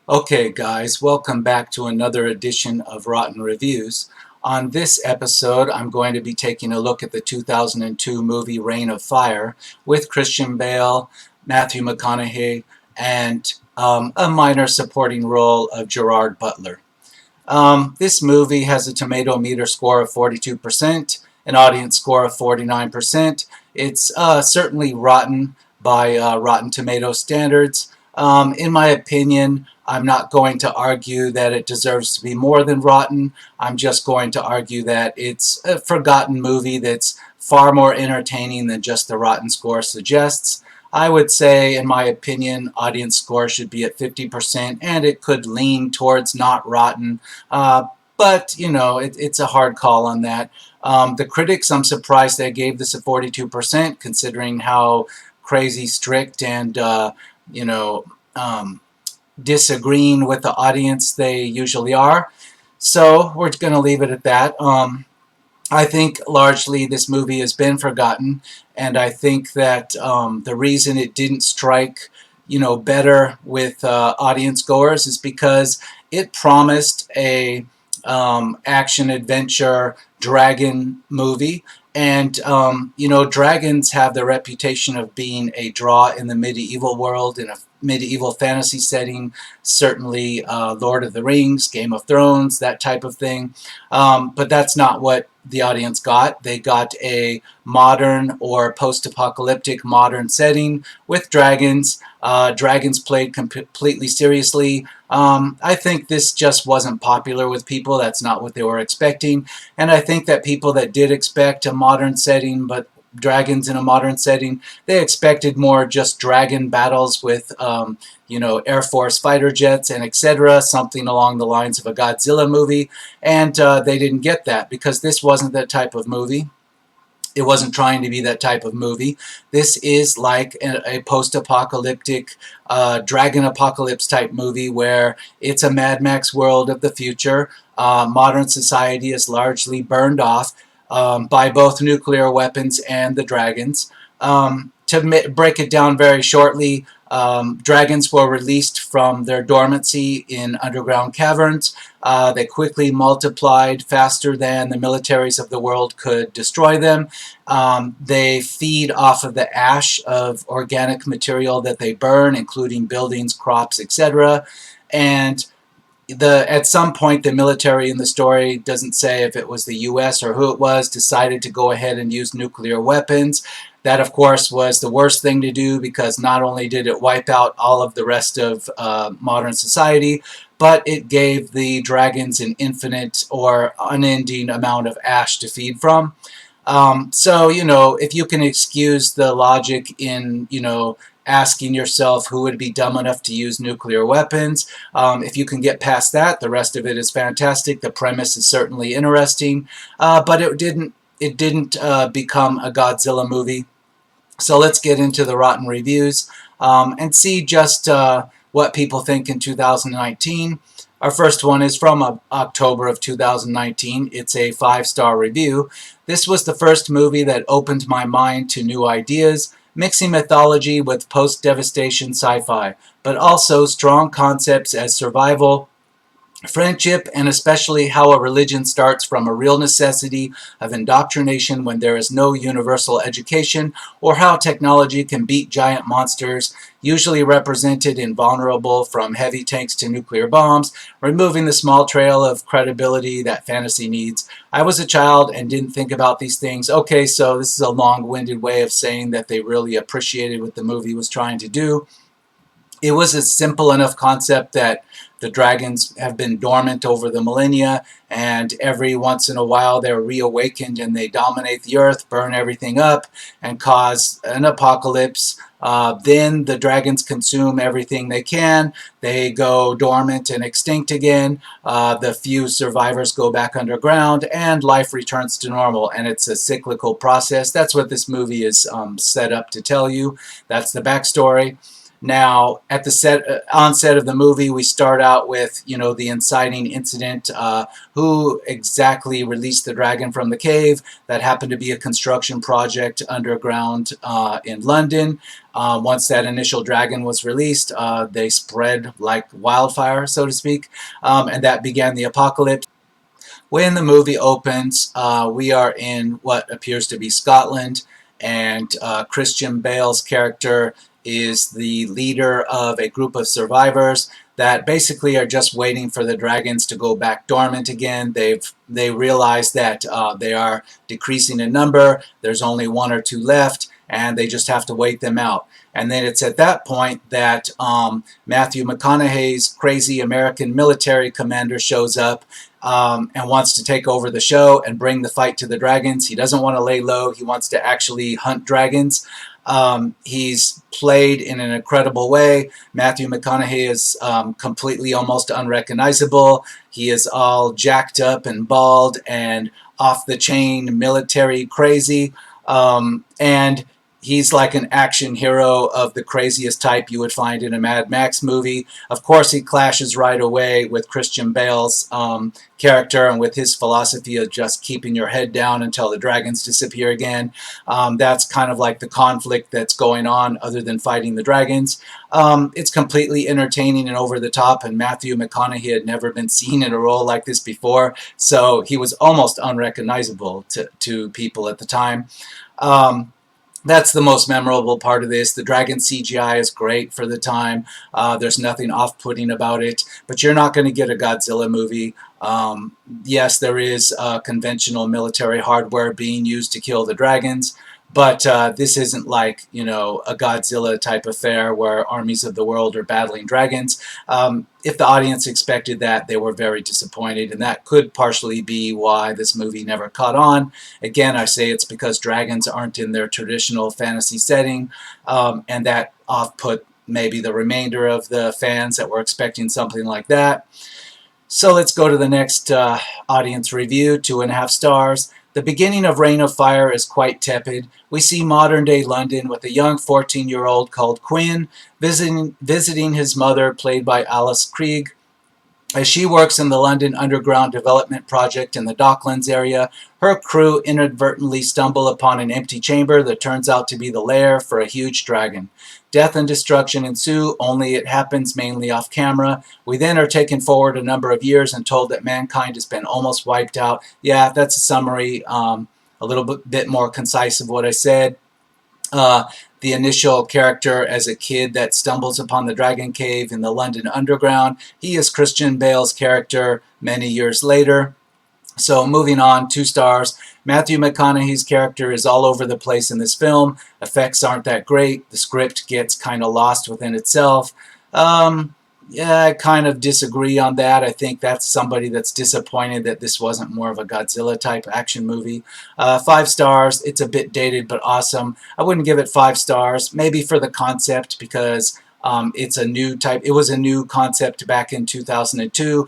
Okay, guys, welcome back to another edition of Rotten Reviews. On this episode, I'm going to be taking a look at the 2002 movie Reign of Fire with Christian Bale, Matthew McConaughey, and a minor supporting role of Gerard Butler. This movie has a tomato meter score of 42%, an audience score of 49%. It's certainly rotten by Rotten Tomato standards. In my opinion, I'm not going to argue that it deserves to be more than rotten. I'm just going to argue that it's a forgotten movie that's far more entertaining than just the rotten score suggests. I would say, in my opinion, audience score should be at 50%, and it could lean towards not rotten. But, you know, it's a hard call on that. The critics, I'm surprised they gave this a 42%, considering how crazy strict and, you know, um, disagreeing with the audience they usually are. So we're going to leave it at that. I think largely this movie has been forgotten, and I think that the reason it didn't strike, better with audience goers is because it promised a action adventure dragon movie, and dragons have the reputation of being a draw in the medieval world, in a medieval fantasy setting. Certainly, Lord of the Rings, Game of Thrones, that type of thing. But that's not what the audience got. They got a modern or post-apocalyptic modern setting with dragons. Dragons played completely seriously. I think this just wasn't popular with people. That's not what they were expecting. And I think that people that did expect a modern setting, but dragons in a modern setting, they expected more just dragon battles with Air Force fighter jets and etc., something along the lines of a Godzilla movie, and they didn't get that because this wasn't that type of movie. It wasn't trying to be that type of movie. This is like a post-apocalyptic dragon apocalypse type movie where it's a Mad Max world of the future. Modern society is largely burned off by both nuclear weapons and the dragons. To break it down very shortly, dragons were released from their dormancy in underground caverns. They quickly multiplied faster than the militaries of the world could destroy them. They feed off of the ash of organic material that they burn, including buildings, crops, etc. And at some point, the military in the story doesn't say if it was the U.S. or who it was, decided to go ahead and use nuclear weapons. That, of course, was the worst thing to do because not only did it wipe out all of the rest of modern society, but it gave the dragons an infinite or unending amount of ash to feed from. So, if you can excuse the logic in, asking yourself who would be dumb enough to use nuclear weapons, if you can get past that, the rest of it is fantastic. The premise is certainly interesting, but it didn't become a Godzilla movie. So let's get into the rotten reviews and see just what people think in 2019. Our first one is from October of 2019. It's a 5-star review. This was the first movie that opened my mind to new ideas, mixing mythology with post-devastation sci-fi, but also strong concepts as survival, friendship, and especially how a religion starts from a real necessity of indoctrination when there is no universal education, or how technology can beat giant monsters, usually represented invulnerable from heavy tanks to nuclear bombs, removing the small trail of credibility that fantasy needs. I was a child and didn't think about these things. Okay, so this is a long-winded way of saying that they really appreciated what the movie was trying to do. It was a simple enough concept that the dragons have been dormant over the millennia, and every once in a while they're reawakened and they dominate the earth, burn everything up, and cause an apocalypse. Then the dragons consume everything they can. They go dormant and extinct again. The few survivors go back underground, and life returns to normal. And it's a cyclical process. That's what this movie is set up to tell you. That's the backstory. Now, at the onset of the movie, we start out with, the inciting incident. Who exactly released the dragon from the cave? That happened to be a construction project underground in London. Once that initial dragon was released, they spread like wildfire, so to speak, and that began the apocalypse. When the movie opens, we are in what appears to be Scotland, and Christian Bale's character is the leader of a group of survivors that basically are just waiting for the dragons to go back dormant again. They realize that they are decreasing in number. There's only one or two left, and they just have to wait them out. And then it's at that point that Matthew McConaughey's crazy American military commander shows up and wants to take over the show and bring the fight to the dragons. He doesn't want to lay low. He wants to actually hunt dragons. He's played in an incredible way. Matthew McConaughey is completely almost unrecognizable. He is all jacked up and bald and off the chain military crazy. And he's like an action hero of the craziest type you would find in a Mad Max movie. Of course, he clashes right away with Christian Bale's character and with his philosophy of just keeping your head down until the dragons disappear again. That's kind of like the conflict that's going on other than fighting the dragons. It's completely entertaining and over the top, and Matthew McConaughey had never been seen in a role like this before, so he was almost unrecognizable to people at the time. That's the most memorable part of this. The dragon CGI is great for the time. There's nothing off-putting about it, but you're not going to get a Godzilla movie. Yes, there is conventional military hardware being used to kill the dragons, but this isn't like, a Godzilla type affair where armies of the world are battling dragons. If the audience expected that, they were very disappointed, and that could partially be why this movie never caught on. Again, I say it's because dragons aren't in their traditional fantasy setting, and that off-put maybe the remainder of the fans that were expecting something like that. So let's go to the next audience review, 2.5 stars. The beginning of Reign of Fire is quite tepid. We see modern-day London with a young 14-year-old called Quinn visiting his mother, played by Alice Krige. As she works in the London Underground Development Project in the Docklands area, her crew inadvertently stumble upon an empty chamber that turns out to be the lair for a huge dragon. Death and destruction ensue, only it happens mainly off camera. We then are taken forward a number of years and told that mankind has been almost wiped out. Yeah, that's a summary, a little bit more concise of what I said. The initial character as a kid that stumbles upon the Dragon Cave in the London Underground. He is Christian Bale's character many years later. So moving on, 2 stars. Matthew McConaughey's character is all over the place in this film. Effects aren't that great. The script gets kind of lost within itself. Yeah, I kind of disagree on that. I think that's somebody that's disappointed that this wasn't more of a Godzilla-type action movie. 5 stars. It's a bit dated, but awesome. I wouldn't give it 5 stars. Maybe for the concept, because it's a new type. It was a new concept back in 2002.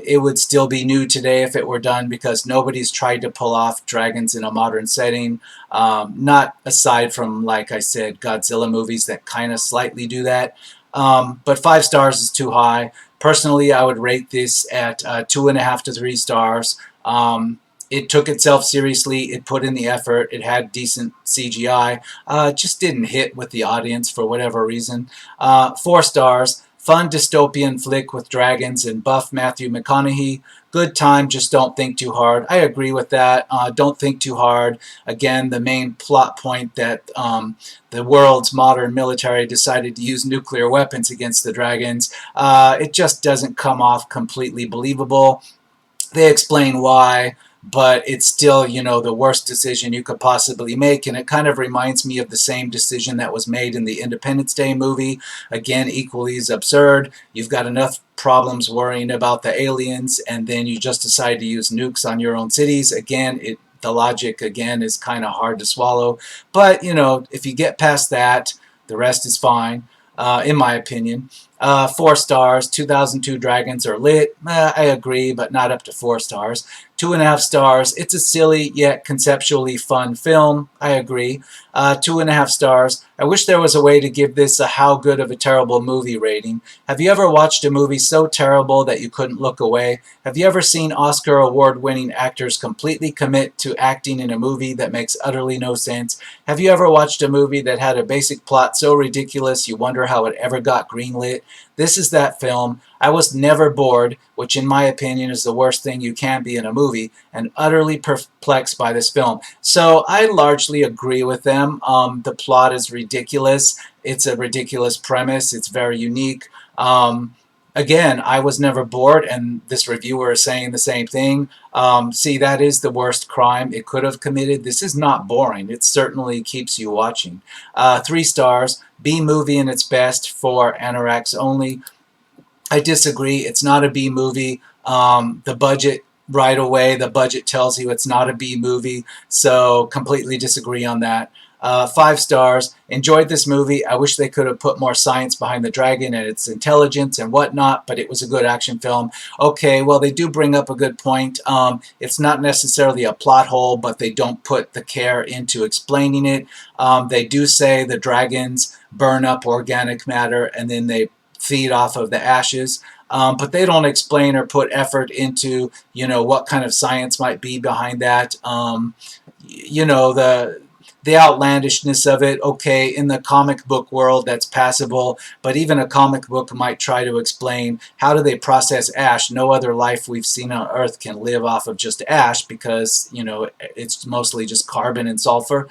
It would still be new today if it were done, because nobody's tried to pull off dragons in a modern setting. Not aside from, like I said, Godzilla movies that kind of slightly do that. But 5 stars is too high. Personally, I would rate this at 2.5 to 3 stars. It took itself seriously. It put in the effort. It had decent CGI. Just didn't hit with the audience for whatever reason. 4 stars. Fun dystopian flick with dragons and buff Matthew McConaughey. Good time, just don't think too hard. I agree with that. Don't think too hard. Again, the main plot point that the world's modern military decided to use nuclear weapons against the dragons, it just doesn't come off completely believable. They explain why, but it's still, the worst decision you could possibly make, and it kind of reminds me of the same decision that was made in the Independence Day movie. Again, equally as absurd. You've got enough problems worrying about the aliens, and then you just decide to use nukes on your own cities. Again, the logic, again, is kind of hard to swallow. But, if you get past that, the rest is fine, in my opinion. 4 stars. 2002 Dragons are lit. I agree, but not up to 4 stars. 2.5 stars. It's a silly yet conceptually fun film. I agree. 2.5 stars. I wish there was a way to give this a how good of a terrible movie rating. Have you ever watched a movie so terrible that you couldn't look away? Have you ever seen Oscar award-winning actors completely commit to acting in a movie that makes utterly no sense? Have you ever watched a movie that had a basic plot so ridiculous you wonder how it ever got greenlit? This is that film. I was never bored, which in my opinion is the worst thing you can be in a movie, and utterly perplexed by this film. So I largely agree with them. The plot is ridiculous. It's a ridiculous premise. It's very unique. Again, I was never bored, and this reviewer is saying the same thing. See, that is the worst crime it could have committed. This is not boring. It certainly keeps you watching. 3 stars. B movie in its best for Anoraks only. I disagree. It's not a B movie. The budget, right away, the budget tells you it's not a B movie, so completely disagree on that. 5 stars. Enjoyed this movie. I wish they could have put more science behind the dragon and its intelligence and whatnot, but it was a good action film. Okay, well, they do bring up a good point. It's not necessarily a plot hole, but they don't put the care into explaining it. They do say the dragons burn up organic matter and then they feed off of the ashes. But they don't explain or put effort into, what kind of science might be behind that. The outlandishness of it, okay, in the comic book world, that's passable, but even a comic book might try to explain how do they process ash. No other life we've seen on Earth can live off of just ash because, it's mostly just carbon and sulfur.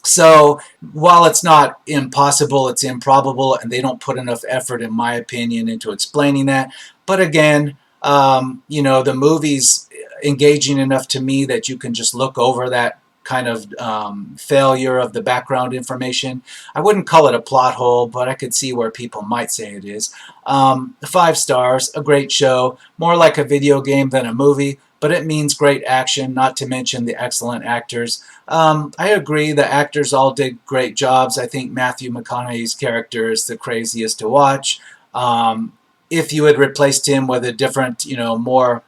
So while it's not impossible, it's improbable, and they don't put enough effort, in my opinion, into explaining that. But again, the movie's engaging enough to me that you can just look over that kind of failure of the background information. I wouldn't call it a plot hole, but I could see where people might say it is. 5 stars, a great show, more like a video game than a movie, but it means great action, not to mention the excellent actors. I agree, the actors all did great jobs. I think Matthew McConaughey's character is the craziest to watch. If you had replaced him with a different, more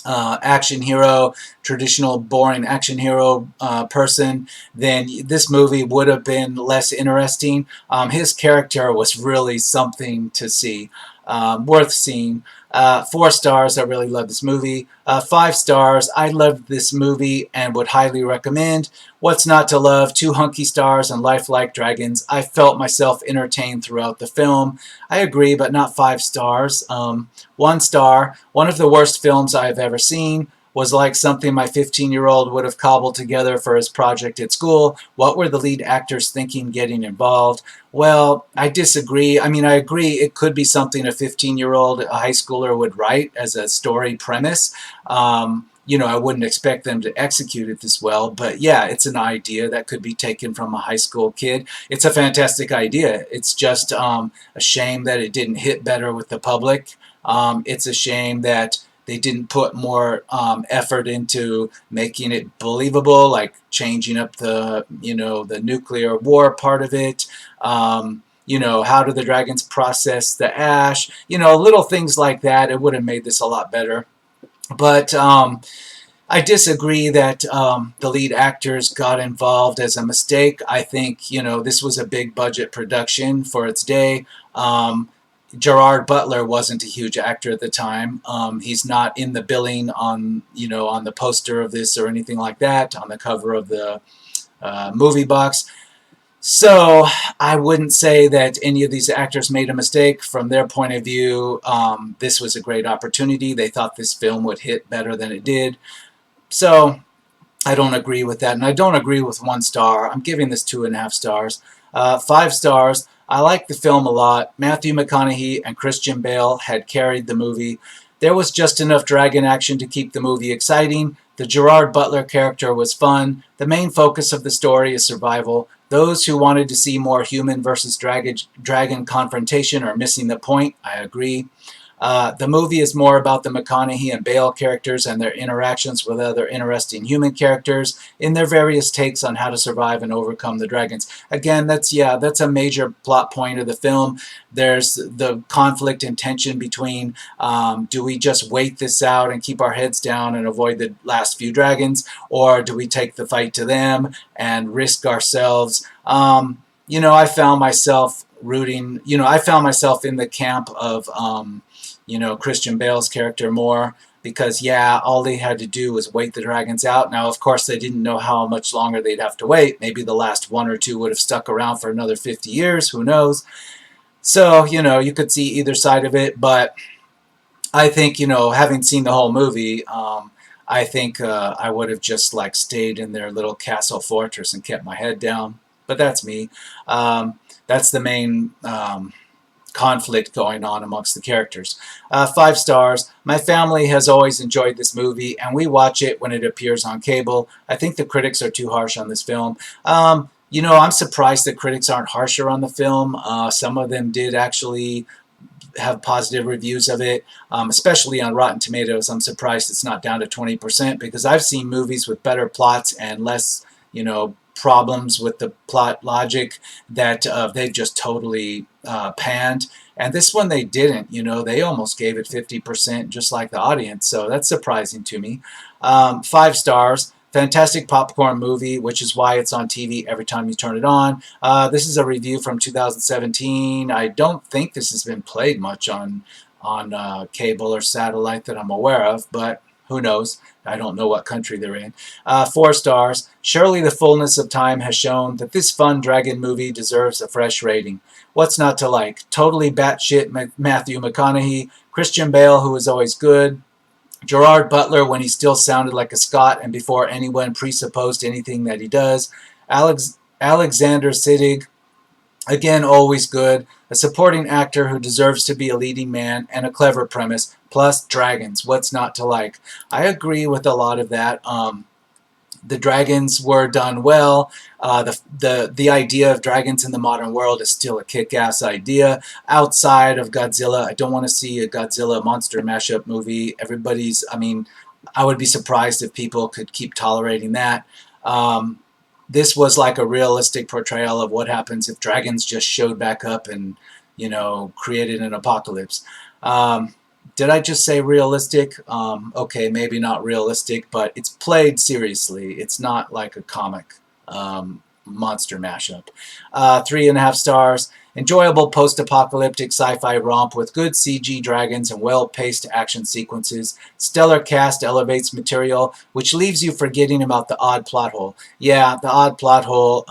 action hero, traditional boring action hero person, then this movie would have been less interesting. His character was really something to see, worth seeing. 4 stars, I really love this movie. 5 stars, I loved this movie and would highly recommend. What's not to love? 2 hunky stars and lifelike dragons. I felt myself entertained throughout the film. I agree, but not 5 stars. 1 star, one of the worst films I've ever seen. Was like something my 15-year-old would have cobbled together for his project at school. What were the lead actors thinking getting involved? Well, I disagree. I mean, I agree it could be something a 15-year-old, a high schooler would write as a story premise. I wouldn't expect them to execute it this well, but yeah, it's an idea that could be taken from a high school kid. It's a fantastic idea. It's just a shame that it didn't hit better with the public. It's a shame that they didn't put more effort into making it believable, like changing up the nuclear war part of it. How do the dragons process the ash? Little things like that. It would have made this a lot better. But I disagree that the lead actors got involved as a mistake. I think, this was a big budget production for its day. Gerard Butler wasn't a huge actor at the time. He's not in the billing on the poster of this or anything like that, on the cover of the movie box. So I wouldn't say that any of these actors made a mistake. From their point of view, this was a great opportunity. They thought this film would hit better than it did. So I don't agree with that, and I don't agree with 1 star. I'm giving this 2.5 stars. 5 stars. I like the film a lot. Matthew McConaughey and Christian Bale had carried the movie. There was just enough dragon action to keep the movie exciting. The Gerard Butler character was fun. The main focus of the story is survival. Those who wanted to see more human versus dragon confrontation are missing the point. I agree. The movie is more about the McConaughey and Bale characters and their interactions with other interesting human characters in their various takes on how to survive and overcome the dragons. Again, that's a major plot point of the film. There's the conflict and tension between do we just wait this out and keep our heads down and avoid the last few dragons, or do we take the fight to them and risk ourselves? I found myself rooting. I found myself in the camp of Christian Bale's character more, because all they had to do was wait the dragons out. Now, of course, they didn't know how much longer they'd have to wait. Maybe the last one or two would have stuck around for another 50 years. Who knows? So, you could see either side of it, but I think, having seen the whole movie, I think I would have just like stayed in their little castle fortress and kept my head down. But that's me. That's the main conflict going on amongst the characters. 5 stars. My family has always enjoyed this movie, and we watch it when it appears on cable. I think the critics are too harsh on this film. I'm surprised that critics aren't harsher on the film. Some of them did actually have positive reviews of it, especially on Rotten Tomatoes. I'm surprised it's not down to 20%, because I've seen movies with better plots and less, problems with the plot logic that they've just totally panned. And this one they didn't. They almost gave it 50%, just like the audience. So that's surprising to me. 5 stars. Fantastic popcorn movie, which is why it's on TV every time you turn it on. This is a review from 2017. I don't think this has been played much on cable or satellite that I'm aware of, but who knows? I don't know what country they're in. 4 stars. Surely the fullness of time has shown that this fun dragon movie deserves a fresh rating. What's not to like? Totally batshit Matthew McConaughey, Christian Bale, who is always good, Gerard Butler when he still sounded like a Scot and before anyone presupposed anything that he does, Alexander Siddig, again always good, a supporting actor who deserves to be a leading man, and a clever premise, plus dragons. What's not to like? I agree with a lot of that. The dragons were done well. The idea of dragons in the modern world is still a kick-ass idea. Outside of Godzilla, I don't want to see a Godzilla monster mashup movie. I would be surprised if people could keep tolerating that. This was like a realistic portrayal of what happens if dragons just showed back up and, created an apocalypse. Did I just say realistic? Okay, maybe not realistic, but it's played seriously. It's not like a comic monster mashup. 3.5 stars. Enjoyable post-apocalyptic sci-fi romp with good CG dragons and well-paced action sequences. Stellar cast elevates material, which leaves you forgetting about the odd plot hole. Yeah, the odd plot hole,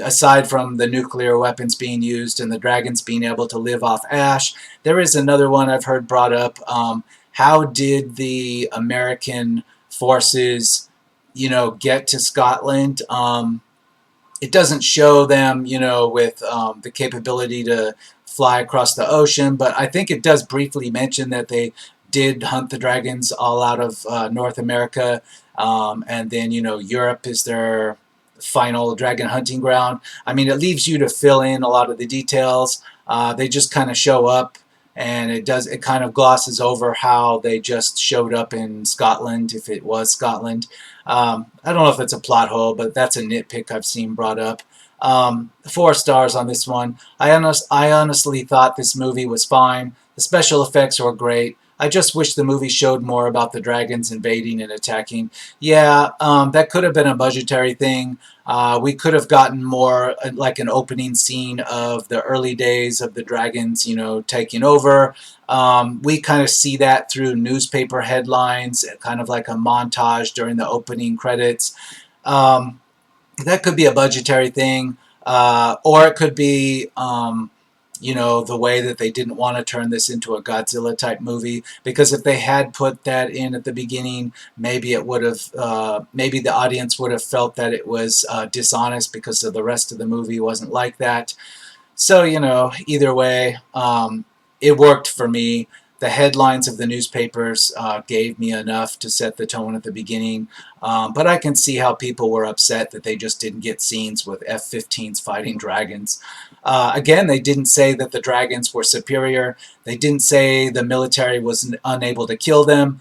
aside from the nuclear weapons being used and the dragons being able to live off ash, there is another one I've heard brought up. How did the American forces, get to Scotland? It doesn't show them, with the capability to fly across the ocean, but I think it does briefly mention that they did hunt the dragons all out of North America, and then, Europe is their final dragon hunting ground. It leaves you to fill in a lot of the details. They just kind of show up, and it kind of glosses over how they just showed up in Scotland, if it was Scotland. I don't know if it's a plot hole, but that's a nitpick I've seen brought up. 4 stars on this one. I honestly thought this movie was fine. The special effects were great. I just wish the movie showed more about the dragons invading and attacking. Yeah, that could have been a budgetary thing. We could have gotten more like an opening scene of the early days of the dragons, taking over. We kind of see that through newspaper headlines, kind of like a montage during the opening credits. That could be a budgetary thing, or it could be the way that they didn't want to turn this into a Godzilla type movie, because if they had put that in at the beginning, maybe it would have, maybe the audience would have felt that it was dishonest, because of the rest of the movie wasn't like that. So, either way, it worked for me. The headlines of the newspapers gave me enough to set the tone at the beginning. But I can see how people were upset that they just didn't get scenes with F-15s fighting dragons. Again, they didn't say that the dragons were superior. They didn't say the military was unable to kill them.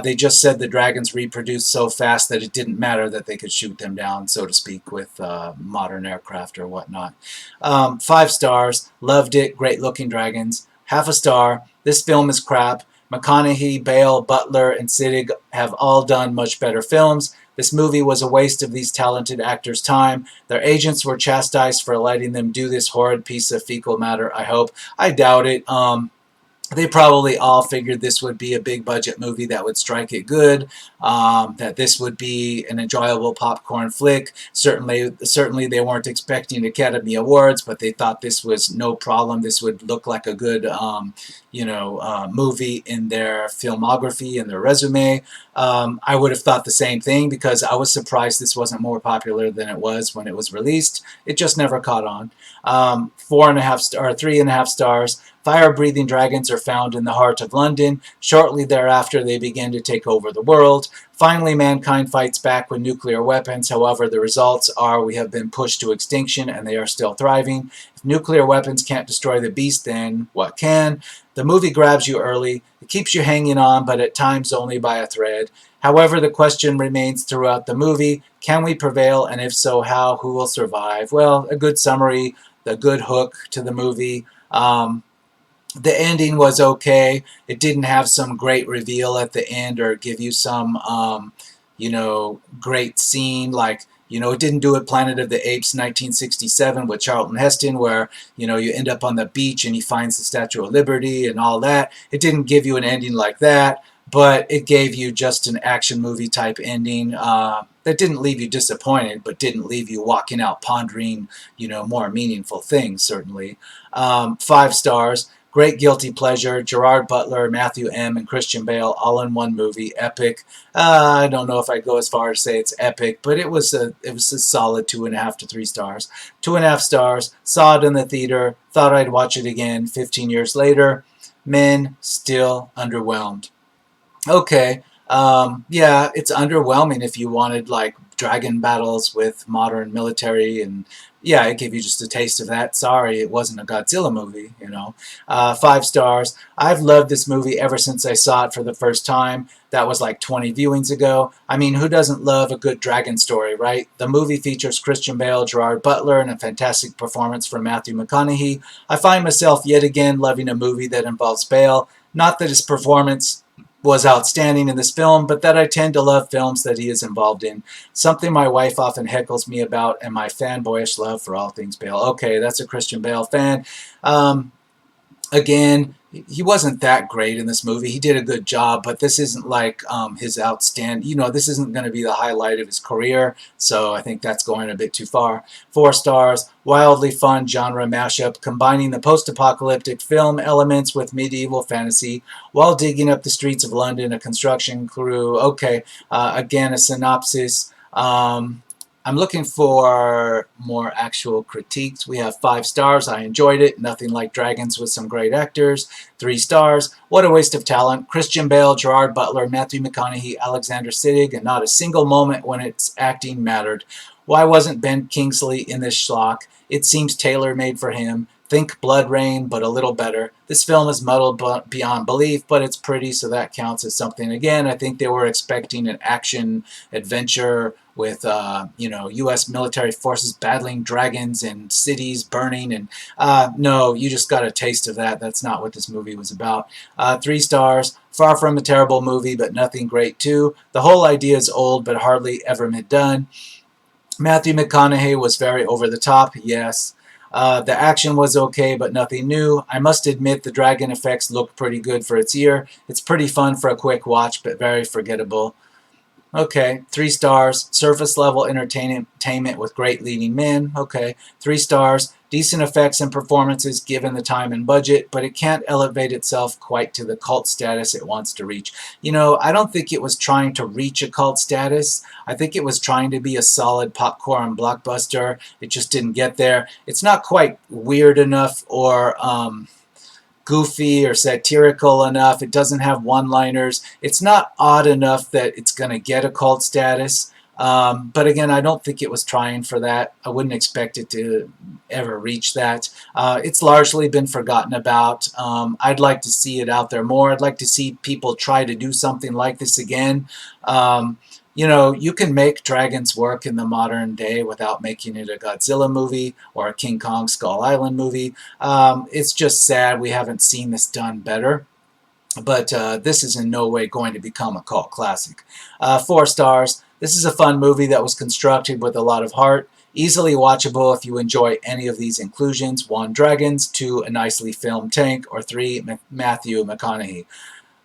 They just said the dragons reproduced so fast that it didn't matter that they could shoot them down, so to speak, with modern aircraft or whatnot. 5 stars. Loved it. Great looking dragons. Half a star. This film is crap. McConaughey, Bale, Butler, and Siddig have all done much better films. This movie was a waste of these talented actors' time. Their agents were chastised for letting them do this horrid piece of fecal matter, I hope. I doubt it. They probably all figured this would be a big budget movie that would strike it good, that this would be an enjoyable popcorn flick. Certainly they weren't expecting Academy Awards, but they thought this was no problem. This would look like a good, movie in their filmography and their resume. I would have thought the same thing because I was surprised this wasn't more popular than it was when it was released. It just never caught on. 3.5 stars. Fire-breathing dragons are found in the heart of London. Shortly thereafter, they begin to take over the world. Finally, mankind fights back with nuclear weapons. However, the results are we have been pushed to extinction and they are still thriving. If nuclear weapons can't destroy the beast, then what can? The movie grabs you early. It keeps you hanging on, but at times only by a thread. However, the question remains throughout the movie, can we prevail? And if so, how? Who will survive? Well, a good summary, the good hook to the movie. The ending was okay. It didn't have some great reveal at the end or give you some, great scene. Like, it didn't do it Planet of the Apes 1967 with Charlton Heston where, you end up on the beach and he finds the Statue of Liberty and all that. It didn't give you an ending like that, but it gave you just an action movie type ending that didn't leave you disappointed, but didn't leave you walking out pondering, more meaningful things, certainly. 5 stars. Great guilty pleasure. Gerard Butler, Matthew M., and Christian Bale all in one movie. Epic. I don't know if I'd go as far as say it's epic, but it was a solid 2.5 to 3 stars. 2.5 stars. Saw it in the theater. Thought I'd watch it again 15 years later. Men, still underwhelmed. Okay. Yeah, it's underwhelming if you wanted like dragon battles with modern military and yeah, it gave you just a taste of that. Sorry, it wasn't a Godzilla movie, 5 stars. I've loved this movie ever since I saw it for the first time. That was like 20 viewings ago. I mean, who doesn't love a good dragon story, right? The movie features Christian Bale, Gerard Butler, and a fantastic performance from Matthew McConaughey. I find myself yet again loving a movie that involves Bale. Not that his performance was outstanding in this film, but that I tend to love films that he is involved in. Something my wife often heckles me about and my fanboyish love for all things Bale. Okay, that's a Christian Bale fan. Again, he wasn't that great in this movie. He did a good job, but this isn't like his outstanding, this isn't going to be the highlight of his career, so I think that's going a bit too far. 4 stars, wildly fun genre mashup, combining the post-apocalyptic film elements with medieval fantasy while digging up the streets of London, a construction crew. Okay, again, a synopsis. I'm looking for more actual critiques. We have 5 stars. I enjoyed it. Nothing like dragons with some great actors. 3 stars. What a waste of talent. Christian Bale, Gerard Butler, Matthew McConaughey, Alexander Siddig, and not a single moment when its acting mattered. Why wasn't Ben Kingsley in this schlock? It seems tailor-made for him. Think Blood Rain, but a little better. This film is muddled beyond belief, but it's pretty, so that counts as something. Again, I think they were expecting an action adventure with, U.S. military forces battling dragons and cities burning. And no, you just got a taste of that. That's not what this movie was about. 3 stars. Far from a terrible movie, but nothing great too. The whole idea is old, but hardly ever been done. Matthew McConaughey was very over the top, yes. The action was okay, but nothing new. I must admit the dragon effects look pretty good for its year. It's pretty fun for a quick watch, but very forgettable. Okay, 3 stars. Surface level entertainment with great leading men. Okay, 3 stars. Decent effects and performances given the time and budget, but it can't elevate itself quite to the cult status it wants to reach. I don't think it was trying to reach a cult status. I think it was trying to be a solid popcorn blockbuster. It just didn't get there. It's not quite weird enough or goofy or satirical enough. It doesn't have one-liners. It's not odd enough that it's going to get a cult status. But again, I don't think it was trying for that. I wouldn't expect it to ever reach that. It's largely been forgotten about. I'd like to see it out there more. I'd like to see people try to do something like this again. You know, you can make dragons work in the modern day without making it a Godzilla movie or a King Kong Skull Island movie. It's just sad we haven't seen this done better. But this is in no way going to become a cult classic. 4 stars. This is a fun movie that was constructed with a lot of heart. Easily watchable if you enjoy any of these inclusions. 1. Dragons. 2. A nicely filmed tank. Or 3. Matthew McConaughey.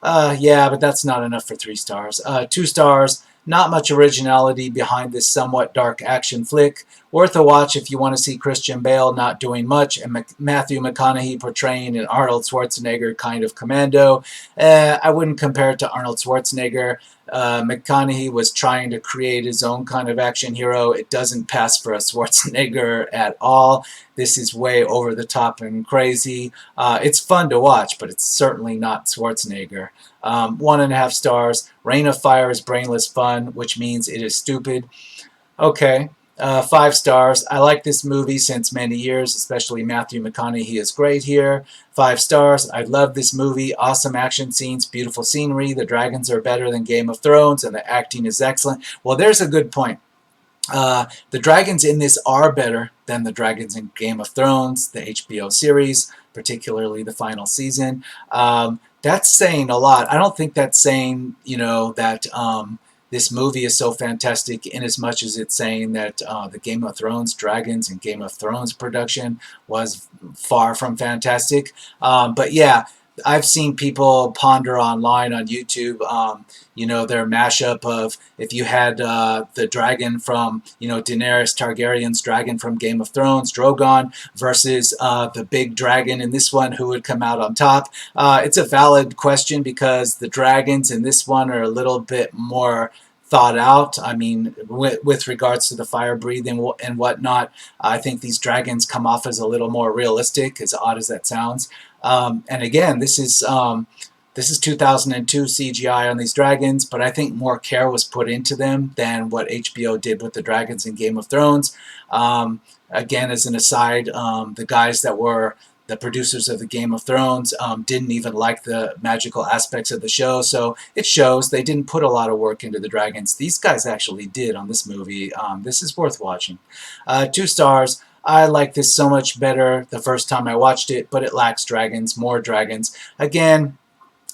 Yeah, but that's not enough for 3 stars. 2 stars. Not much originality behind this somewhat dark action flick. Worth a watch if you want to see Christian Bale not doing much and Matthew McConaughey portraying an Arnold Schwarzenegger kind of commando. I wouldn't compare it to Arnold Schwarzenegger. McConaughey was trying to create his own kind of action hero. It doesn't pass for a Schwarzenegger at all. This is way over the top and crazy. It's fun to watch, but it's certainly not Schwarzenegger. 1.5 stars. Reign of Fire is brainless fun, which means it is stupid. Okay. 5 stars. I like this movie since many years, especially Matthew McConaughey is great here. 5 stars. I love this movie. Awesome action scenes, beautiful scenery. The dragons are better than Game of Thrones, and the acting is excellent. Well, there's a good point. The dragons in this are better than the dragons in Game of Thrones, the HBO series, particularly the final season. That's saying a lot. I don't think that's saying, you know, that this movie is so fantastic in as much as it's saying that the Game of Thrones dragons and Game of Thrones production was far from fantastic. But yeah, I've seen people ponder online on YouTube, you know, their mashup of if you had the dragon from, you know, Daenerys Targaryen's dragon from Game of Thrones, Drogon, versus the big dragon in this one, who would come out on top. It's a valid question because the dragons in this one are a little bit more thought out. I mean, with regards to the fire breathing and whatnot, I think these dragons come off as a little more realistic, as odd as that sounds. And again, this is 2002 CGI on these dragons, but I think more care was put into them than what HBO did with the dragons in Game of Thrones. Again, as an aside, the guys that were the producers of the Game of Thrones didn't even like the magical aspects of the show, so it shows they didn't put a lot of work into the dragons. These guys actually did on this movie. This is worth watching. 2 stars. I like this so much better the first time I watched it, but it lacks dragons, more dragons. Again,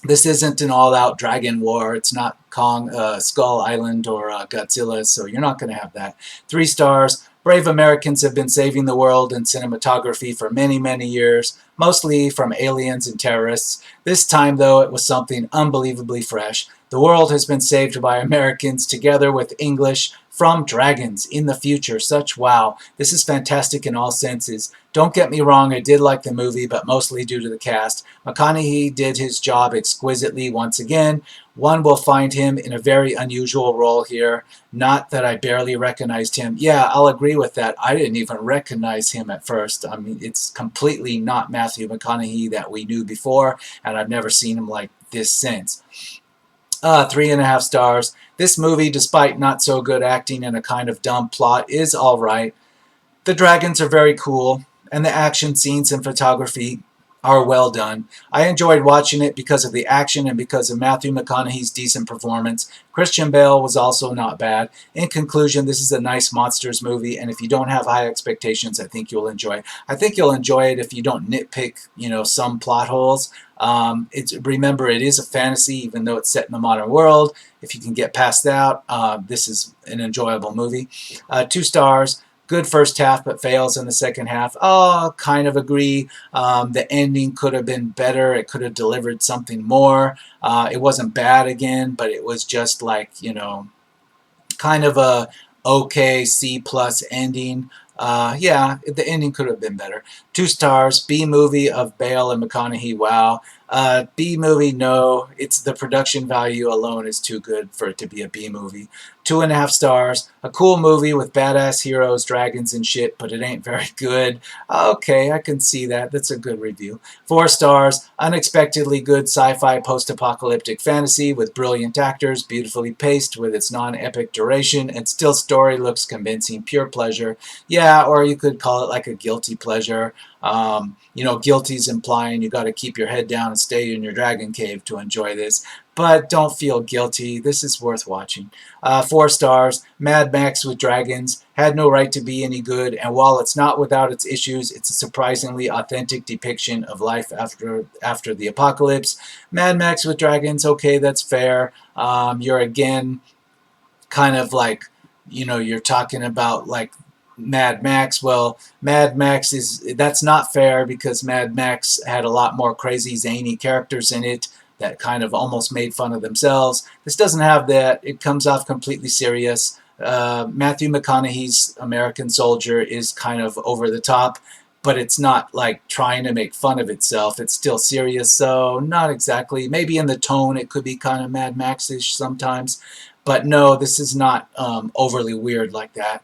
this isn't an all-out dragon war. It's not Skull Island or Godzilla, so you're not going to have that. 3 stars. Brave Americans have been saving the world in cinematography for many, many years, mostly from aliens and terrorists. This time, though, it was something unbelievably fresh. The world has been saved by Americans together with English from dragons in the future. Such wow. This is fantastic in all senses. Don't get me wrong, I did like the movie, but mostly due to the cast. McConaughey did his job exquisitely once again. One will find him in a very unusual role here. Not that I barely recognized him. Yeah, I'll agree with that. I didn't even recognize him at first. I mean, it's completely not Matthew McConaughey that we knew before, and I've never seen him like this since. 3.5 stars. This movie, despite not so good acting and a kind of dumb plot, is alright. The dragons are very cool, and the action scenes and photography are well done. I enjoyed watching it because of the action and because of Matthew McConaughey's decent performance. Christian Bale was also not bad. In conclusion, this is a nice monsters movie, and if you don't have high expectations, I think you'll enjoy it. I think you'll enjoy it if you don't nitpick, you know, some plot holes. Remember, it is a fantasy, even though it's set in the modern world. If you can get past that, this is an enjoyable movie. 2 stars. Good first half, but fails in the second half. Oh, kind of agree. The ending could have been better. It could have delivered something more. It wasn't bad again, but it was just like, you know, kind of a okay C+ ending. Yeah, the ending could have been better. 2 stars. B movie of Bale and McConaughey. Wow. B movie, no. It's the production value alone is too good for it to be a B movie. 2.5 stars. A cool movie with badass heroes, dragons, and shit, but it ain't very good. Okay, I can see that. That's a good review. 4 stars. Unexpectedly good sci-fi post-apocalyptic fantasy with brilliant actors, beautifully paced with its non-epic duration, and still story looks convincing. Pure pleasure. Yeah, or you could call it like a guilty pleasure. Guilty's implying you got to keep your head down and stay in your dragon cave to enjoy this. But don't feel guilty. This is worth watching. 4 stars. Mad Max with dragons had no right to be any good, and while it's not without its issues, it's a surprisingly authentic depiction of life after the apocalypse. Mad Max with dragons, okay, that's fair. You're again kind of like, you're talking about like Mad Max. Well, Mad Max that's not fair because Mad Max had a lot more crazy, zany characters in it that kind of almost made fun of themselves. This doesn't have that. It comes off completely serious. Matthew McConaughey's American Soldier is kind of over the top, but it's not like trying to make fun of itself. It's still serious, so not exactly. Maybe in the tone it could be kind of Mad Max-ish sometimes. But no, this is not overly weird like that.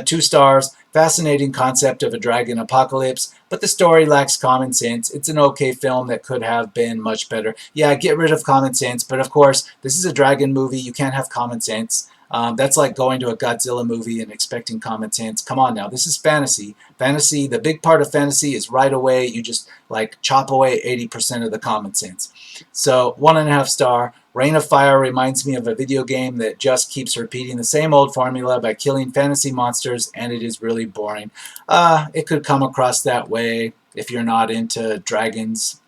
2 stars. Fascinating concept of a dragon apocalypse, but the story lacks common sense. It's an okay film that could have been much better. Yeah, get rid of common sense, but of course, this is a dragon movie. You can't have common sense. That's like going to a Godzilla movie and expecting common sense. Come on now, this is fantasy. Fantasy, the big part of fantasy is right away, you just like chop away 80% of the common sense. So 1.5 star. Reign of Fire reminds me of a video game that just keeps repeating the same old formula by killing fantasy monsters, and it is really boring. It could come across that way if you're not into dragons.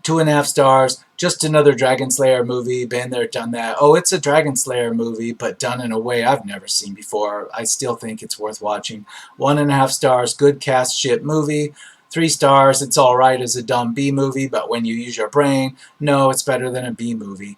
2.5 stars. Just another Dragon Slayer movie. Been there, done that. Oh, it's a Dragon Slayer movie, but done in a way I've never seen before. I still think it's worth watching. 1.5 stars. Good cast shit movie. 3 stars. It's alright as a dumb B movie, but when you use your brain, no, it's better than a B movie.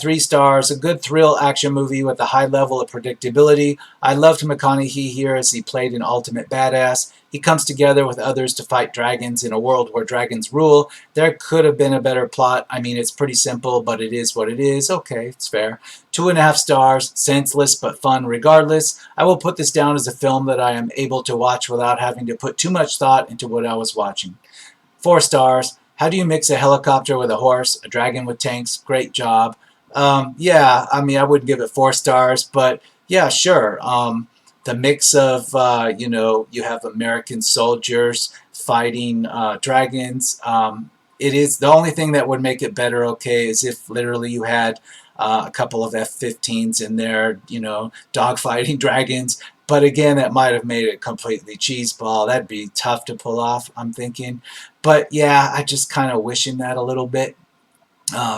3 stars. A good thrill action movie with a high level of predictability. I loved McConaughey here as he played an ultimate badass. He comes together with others to fight dragons in a world where dragons rule. There could have been a better plot. I mean, it's pretty simple, but it is what it is. Okay, it's fair. 2.5 stars. Senseless but fun regardless. I will put this down as a film that I am able to watch without having to put too much thought into what I was watching. 4 stars. How do you mix a helicopter with a horse, a dragon with tanks? Great job. Yeah, I mean, I wouldn't give it 4 stars, but yeah, sure. The mix of, you have American soldiers fighting dragons. It is the only thing that would make it better, okay, is if literally you had a couple of F-15s in there, dogfighting dragons. But again, that might have made it completely cheeseball. That'd be tough to pull off, I'm thinking. But yeah, I just kind of wishing that a little bit.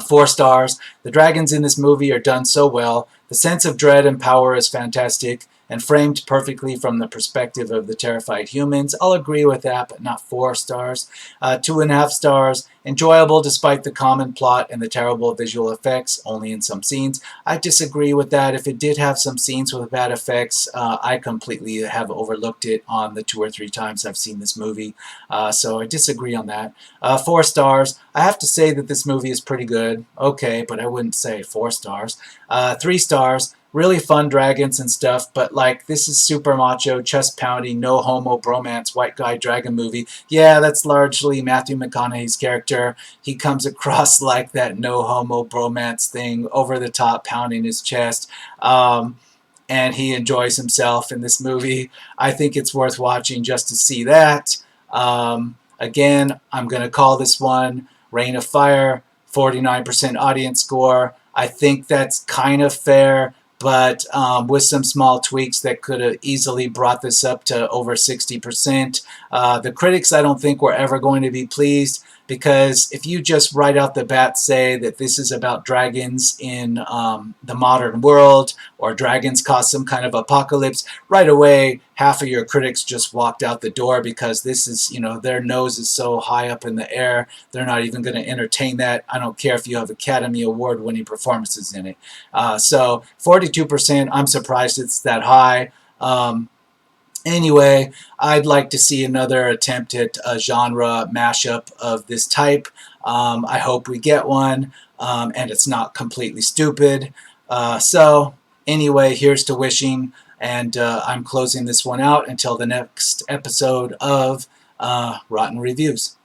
4 stars. The dragons in this movie are done so well. The sense of dread and power is fantastic and framed perfectly from the perspective of the terrified humans. I'll agree with that, but not 4 stars. 2.5 stars. Enjoyable despite the common plot and the terrible visual effects, only in some scenes. I disagree with that. If it did have some scenes with bad effects, I completely have overlooked it on the 2 or 3 times I've seen this movie. So I disagree on that. 4 stars. I have to say that this movie is pretty good. Okay, but I wouldn't say 4 stars. 3 stars. Really fun dragons and stuff, but like this is super macho, chest pounding, no homo bromance, white guy dragon movie. Yeah, that's largely Matthew McConaughey's character. He comes across like that no homo bromance thing, over the top, pounding his chest. And he enjoys himself in this movie. I think it's worth watching just to see that. Again, I'm going to call this one Reign of Fire, 49% audience score. I think that's kind of fair, but with some small tweaks that could have easily brought this up to over 60%. The critics, I don't think, were ever going to be pleased, because if you just right out the bat say that this is about dragons in the modern world, or dragons cause some kind of apocalypse, right away half of your critics just walked out the door, because this is, their nose is so high up in the air, they're not even going to entertain that. I don't care if you have Academy Award winning performances in it. So 42%, I'm surprised it's that high. Anyway, I'd like to see another attempt at a genre mashup of this type. I hope we get one, and it's not completely stupid. So, anyway, here's to wishing, and I'm closing this one out until the next episode of Rotten Reviews.